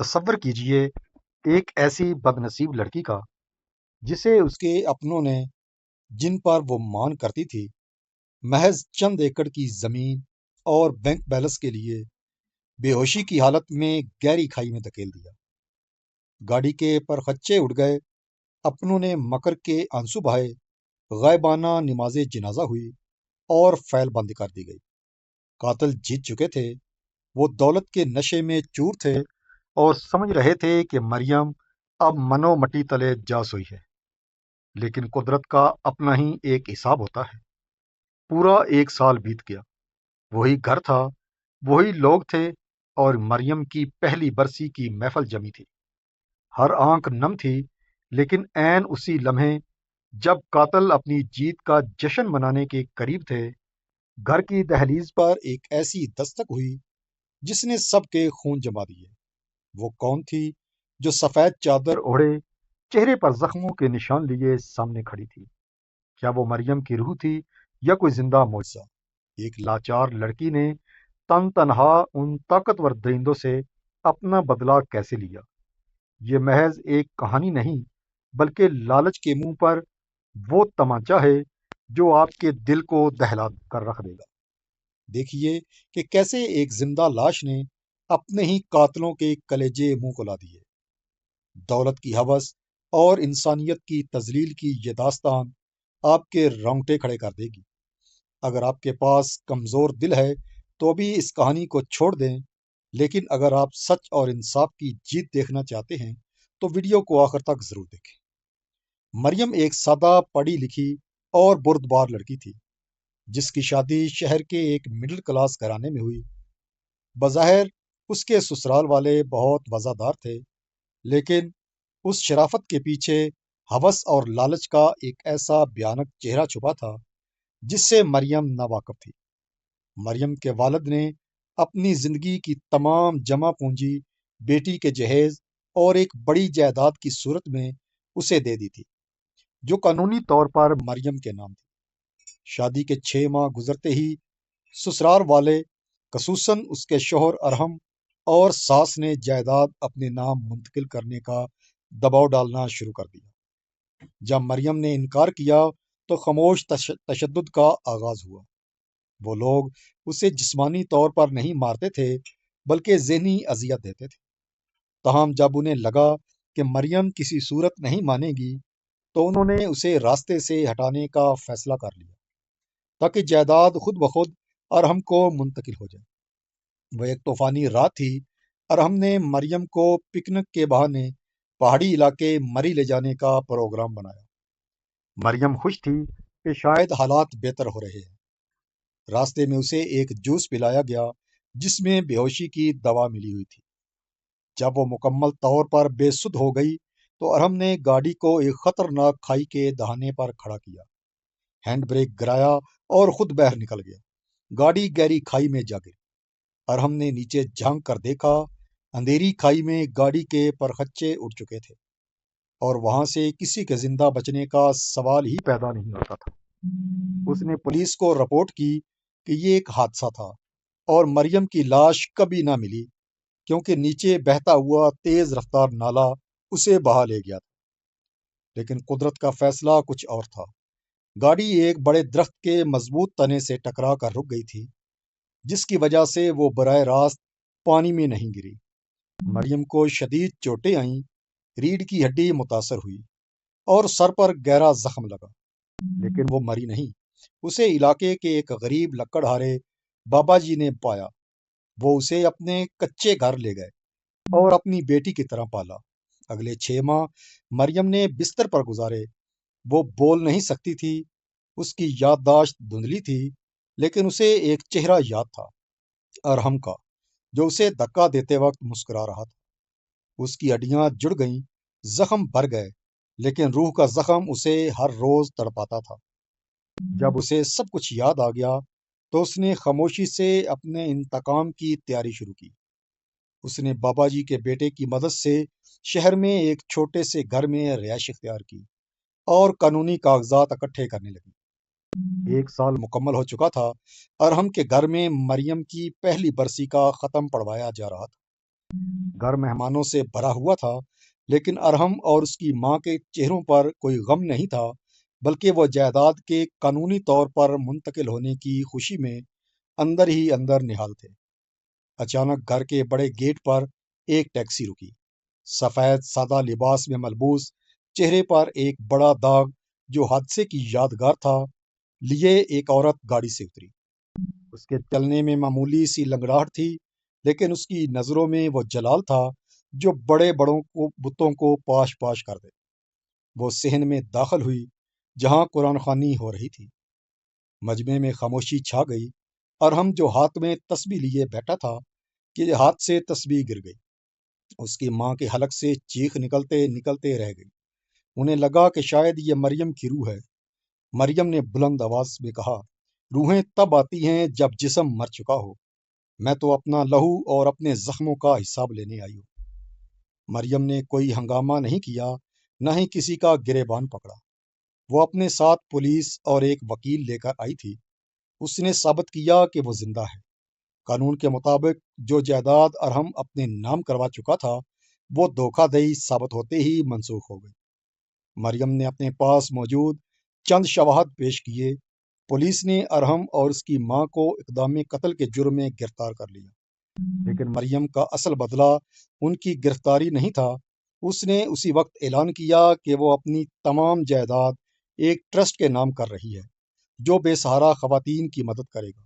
تصور کیجئے ایک ایسی بد نصیب لڑکی کا جسے اس کے اپنوں نے، جن پر وہ مان کرتی تھی، محض چند ایکڑ کی زمین اور بینک بیلنس کے لیے بے ہوشی کی حالت میں گہری کھائی میں دھکیل دیا۔ گاڑی کے پرخچے اڑ گئے، اپنوں نے مکر کے آنسو بہائے، غائبانہ نماز جنازہ ہوئی اور فائل بند کر دی گئی۔ قاتل جیت چکے تھے، وہ دولت کے نشے میں چور تھے اور سمجھ رہے تھے کہ مریم اب منو مٹی تلے جا سوئی ہے۔ لیکن قدرت کا اپنا ہی ایک حساب ہوتا ہے۔ پورا 1 سال بیت گیا، وہی گھر تھا، وہی لوگ تھے، اور مریم کی پہلی برسی کی محفل جمی تھی۔ ہر آنکھ نم تھی، لیکن عین اسی لمحے جب قاتل اپنی جیت کا جشن منانے کے قریب تھے، گھر کی دہلیز پر ایک ایسی دستک ہوئی جس نے سب کے خون جما دیے۔ وہ کون تھی جو سفید چادر اوڑھے، چہرے پر زخموں کے نشان لیے سامنے کھڑی تھی؟ کیا وہ مریم کی روح تھی یا کوئی زندہ معجزہ؟ ایک لاچار لڑکی نے تن تنہا ان طاقتور درندوں سے اپنا بدلہ کیسے لیا؟ یہ محض ایک کہانی نہیں، بلکہ لالچ کے منہ پر وہ تمانچہ ہے جو آپ کے دل کو دہلا کر رکھ دے گا۔ دیکھیے کہ کیسے ایک زندہ لاش نے اپنے ہی قاتلوں کے کلیجے منہ کو لا دیے۔ دولت کی ہوس اور انسانیت کی تذلیل کی یہ داستان آپ کے رونگٹے کھڑے کر دے گی۔ اگر آپ کے پاس کمزور دل ہے تو بھی اس کہانی کو چھوڑ دیں، لیکن اگر آپ سچ اور انصاف کی جیت دیکھنا چاہتے ہیں تو ویڈیو کو آخر تک ضرور دیکھیں۔ مریم ایک سادہ پڑھی لکھی اور بردبار لڑکی تھی، جس کی شادی شہر کے ایک مڈل کلاس گھرانے میں ہوئی۔ بظاہر اس کے سسرال والے بہت وفادار تھے، لیکن اس شرافت کے پیچھے ہوس اور لالچ کا ایک ایسا بھیانک چہرہ چھپا تھا جس سے مریم ناواقف تھی۔ مریم کے والد نے اپنی زندگی کی تمام جمع پونجی بیٹی کے جہیز اور ایک بڑی جائیداد کی صورت میں اسے دے دی تھی، جو قانونی طور پر مریم کے نام تھی۔ شادی کے 6 ماہ گزرتے ہی سسرال والے، خصوصاً اس کے شوہر ارحم اور ساس نے جائیداد اپنے نام منتقل کرنے کا دباؤ ڈالنا شروع کر دیا۔ جب مریم نے انکار کیا تو خاموش تشدد کا آغاز ہوا۔ وہ لوگ اسے جسمانی طور پر نہیں مارتے تھے، بلکہ ذہنی اذیت دیتے تھے۔ تاہم جب انہیں لگا کہ مریم کسی صورت نہیں مانے گی تو انہوں نے اسے راستے سے ہٹانے کا فیصلہ کر لیا تاکہ جائیداد خود بخود ارحم کو منتقل ہو جائے۔ وہ ایک طوفانی رات تھی۔ ارحم نے مریم کو پکنک کے بہانے پہاڑی علاقے مری لے جانے کا پروگرام بنایا۔ مریم خوش تھی کہ شاید حالات بہتر ہو رہے ہیں۔ راستے میں اسے ایک جوس پلایا گیا جس میں بے ہوشی کی دوا ملی ہوئی تھی۔ جب وہ مکمل طور پر بے سدھ ہو گئی تو ارحم نے گاڑی کو ایک خطرناک کھائی کے دہانے پر کھڑا کیا، ہینڈ بریک گرایا اور خود باہر نکل گیا۔ گاڑی گہری کھائی میں جا گری۔ ارحم نے نیچے جھانک کر دیکھا، اندھیری کھائی میں گاڑی کے پرخچے اڑ چکے تھے اور وہاں سے کسی کے زندہ بچنے کا سوال ہی پیدا نہیں ہوتا تھا۔ اس نے پولیس کو رپورٹ کی کہ یہ ایک حادثہ تھا اور مریم کی لاش کبھی نہ ملی، کیونکہ نیچے بہتا ہوا تیز رفتار نالا اسے بہا لے گیا تھا۔ لیکن قدرت کا فیصلہ کچھ اور تھا۔ گاڑی ایک بڑے درخت کے مضبوط تنے سے ٹکرا کر رک گئی تھی، جس کی وجہ سے وہ براہ راست پانی میں نہیں گری۔ مریم کو شدید چوٹیں آئیں، ریڑھ کی ہڈی متاثر ہوئی اور سر پر گہرا زخم لگا، لیکن وہ مری نہیں۔ اسے علاقے کے ایک غریب لکڑہارے بابا جی نے پایا۔ وہ اسے اپنے کچے گھر لے گئے اور اپنی بیٹی کی طرح پالا۔ اگلے 6 ماہ مریم نے بستر پر گزارے۔ وہ بول نہیں سکتی تھی، اس کی یادداشت دھندلی تھی، لیکن اسے ایک چہرہ یاد تھا، ارحم کا، جو اسے دھکا دیتے وقت مسکرا رہا تھا۔ اس کی ہڈیاں جڑ گئیں، زخم بھر گئے، لیکن روح کا زخم اسے ہر روز تڑپاتا تھا۔ جب اسے سب کچھ یاد آ گیا تو اس نے خاموشی سے اپنے انتقام کی تیاری شروع کی۔ اس نے بابا جی کے بیٹے کی مدد سے شہر میں ایک چھوٹے سے گھر میں رہائش اختیار کی اور قانونی کاغذات اکٹھے کرنے لگی۔ 1 سال مکمل ہو چکا تھا۔ ارحم کے گھر میں مریم کی پہلی برسی کا ختم پڑھوایا جا رہا تھا۔ گھر مہمانوں سے بھرا ہوا تھا، لیکن ارحم اور اس کی ماں کے چہروں پر کوئی غم نہیں تھا، بلکہ وہ جائیداد کے قانونی طور پر منتقل ہونے کی خوشی میں اندر ہی اندر نہال تھے۔ اچانک گھر کے بڑے گیٹ پر ایک ٹیکسی رکی۔ سفید سادہ لباس میں ملبوس، چہرے پر ایک بڑا داغ جو حادثے کی یادگار تھا، لیے ایک عورت گاڑی سے اتری۔ اس کے چلنے میں معمولی سی لنگڑاہٹ تھی، لیکن اس کی نظروں میں وہ جلال تھا جو بڑے بڑوں کو بتوں کو پاش پاش کر دے۔ وہ صحن میں داخل ہوئی جہاں قرآن خوانی ہو رہی تھی۔ مجمع میں خاموشی چھا گئی۔ ارحم جو ہاتھ میں تسبیح لیے بیٹھا تھا کہ ہاتھ سے تسبیح گر گئی۔ اس کی ماں کے حلق سے چیخ نکلتے نکلتے رہ گئی۔ انہیں لگا کہ شاید یہ مریم کی روح ہے۔ مریم نے بلند آواز میں کہا، روحیں تب آتی ہیں جب جسم مر چکا ہو۔ میں تو اپنا لہو اور اپنے زخموں کا حساب لینے آئی ہوں۔ مریم نے کوئی ہنگامہ نہیں کیا، نہ ہی کسی کا گریبان پکڑا۔ وہ اپنے ساتھ پولیس اور ایک وکیل لے کر آئی تھی۔ اس نے ثابت کیا کہ وہ زندہ ہے۔ قانون کے مطابق جو جائیداد ارحم اپنے نام کروا چکا تھا، وہ دھوکہ دہی ثابت ہوتے ہی منسوخ ہو گئی۔ مریم نے اپنے پاس موجود چند شواہد پیش کیے۔ پولیس نے ارحم اور اس کی ماں کو اقدام قتل کے جرم میں گرفتار کر لیا، لیکن مریم کا اصل بدلہ ان کی گرفتاری نہیں تھا۔ اس نے اسی وقت اعلان کیا کہ وہ اپنی تمام جائیداد ایک ٹرسٹ کے نام کر رہی ہے جو بے سہارا خواتین کی مدد کرے گا۔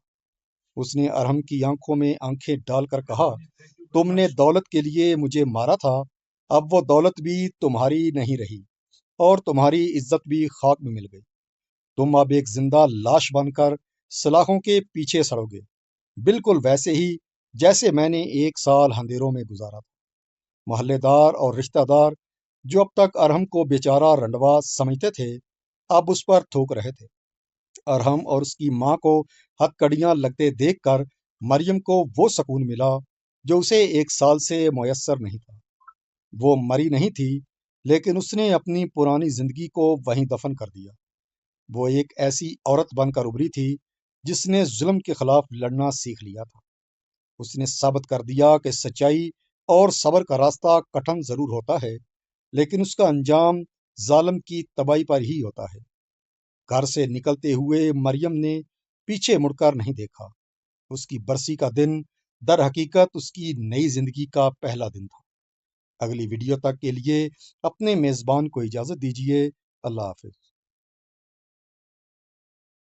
اس نے ارحم کی آنکھوں میں آنکھیں ڈال کر کہا، تم نے دولت کے لیے مجھے مارا تھا، اب وہ دولت بھی تمہاری نہیں رہی اور تمہاری عزت بھی خاک میں مل گئی۔ تم اب ایک زندہ لاش بن کر سلاخوں کے پیچھے سڑو گے، بالکل ویسے ہی جیسے میں نے 1 سال اندھیروں میں گزارا تھا۔ محلے دار اور رشتہ دار جو اب تک ارحم کو بیچارہ رنڈوا سمجھتے تھے، اب اس پر تھوک رہے تھے۔ ارحم اور اس کی ماں کو ہتکڑیاں لگتے دیکھ کر مریم کو وہ سکون ملا جو اسے 1 سال سے میسر نہیں تھا۔ وہ مری نہیں تھی، لیکن اس نے اپنی پرانی زندگی کو وہیں دفن کر دیا۔ وہ ایک ایسی عورت بن کر ابھری تھی جس نے ظلم کے خلاف لڑنا سیکھ لیا تھا۔ اس نے ثابت کر دیا کہ سچائی اور صبر کا راستہ کٹھن ضرور ہوتا ہے، لیکن اس کا انجام ظالم کی تباہی پر ہی ہوتا ہے۔ گھر سے نکلتے ہوئے مریم نے پیچھے مڑ کر نہیں دیکھا۔ اس کی برسی کا دن در حقیقت اس کی نئی زندگی کا پہلا دن تھا۔ اگلی ویڈیو تک کے لیے اپنے میزبان کو اجازت دیجیے۔ اللہ حافظ۔